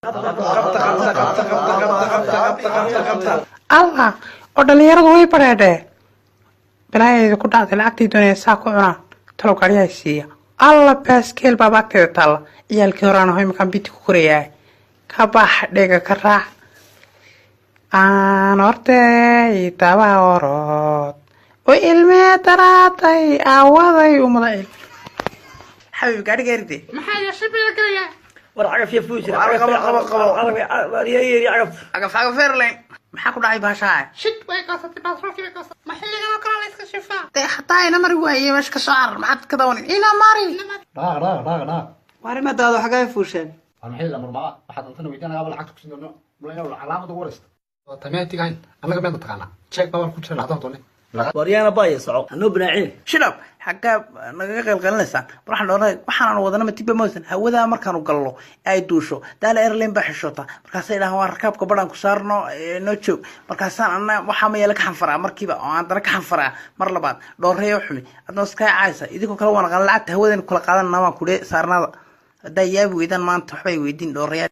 الله dhalinyaradu way bareedheen balaayeeda ku dhacday lacagtii doonaysaa ku cunaan talo gariyaa siiya alla baaskeel baa agteeda taalla ciyaalkii horaan aho iminkaan biti ku korayaa ka bax dhega ka raac aan hortay daba orod oo ilmee daraatay aawaday umada il xabiib gaadhiga eride maxaa yashibiga galaya war cagaf ya fuushir cagaf feerleyn maxaa ku dhacay baashaa shid way qaasatay baasroolkii bay qaasatay ma xilligan oo kale la iska shifaa dee hataa ina mari waaye meesha ka soo carar maxaad ka dawanin ina mari warimadaadu xagay fuusheen maxay lamar ma waxaad antana weydiinaya lacag ku siin doono bulaya calaamad ugu wareysta tamaatigan anaga been taqaana check baa ku jira lacagta doonay wariyana baa yasoco anoo binaacin shilab xagga naga qalqalinaysan waxaan dhoonay waxaan wadana ma tiba moosan hawada markaan u gallo ay duusho daala airline ba xishota markaas ay dhahaan waa rakaabka badan ku saarno no joog markaasaan anna waxa ma yeelka xanfara markiiba oo aan dara ka xanfara mar labaad dhoorreeyo xumi adna iska caaysa idinku kala wana qal lacagta hawadan kula qaadanna ma ku dhee saarnada haday yaab weedan maanta waxbay weydiin dhoorreeyo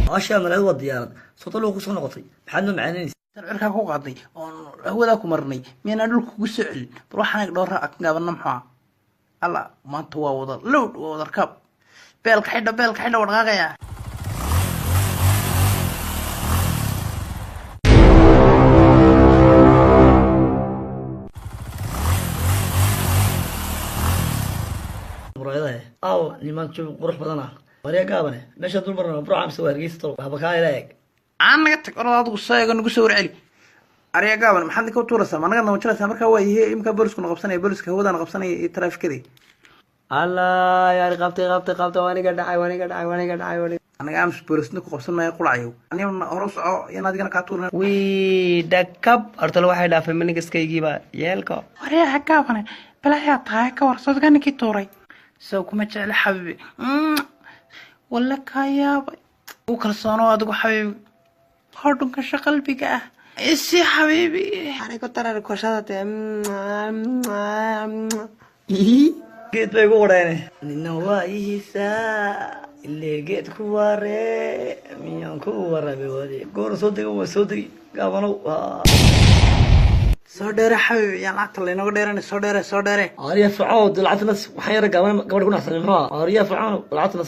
عشان من الأول ديارنا سطلوا كسر نقطي بحنا معانين cirka ku qaaday oo hawada ku marnay meena dhulku ku socol ruuxana dhowr aqgaabna maxaa alla maanta waa wada load waa wada rakaab beelka xidha wadqaaqaya مرايده أو لمن تشوف قروح بدنا وريا قابنه ماشي دول برا بروح عم سوي رئيس طرق هبكاي لك aan naga tag oradaad ugu saaga nagu soo warceli ariya gaaban maxaad ka tuuraysaa managa noo jiraysaa marka waa yahay imka booliska qabsanay booliska hawada qabsanay trafficada الله يا قبتي وانا قاعد anaga am boolisna ku qabsanay qulacayo aniguna horos oo inaad ka tuurna وي دكب أرتلو واحد دافع منك اسكيجيبا يالكو ariya gaaban balaa tahay ka warsad ganki tuuray soo kuma jecel xabibi wala kayaaba u kalsoono adigu xabibi hordunka qalbiga ah isi xabibi أنا كنت أنا كوشات جيت بيقول أنا إنه وايسا اللي جيت كواري ميان كواري بودي قول صوتي قابلوا soo dheere xabibi yaa lacagta leeno dheerana soo dheere أريا فرعون طلعت ناس وحيرة قبل كنا حسنا أريا فرعون طلعت ناس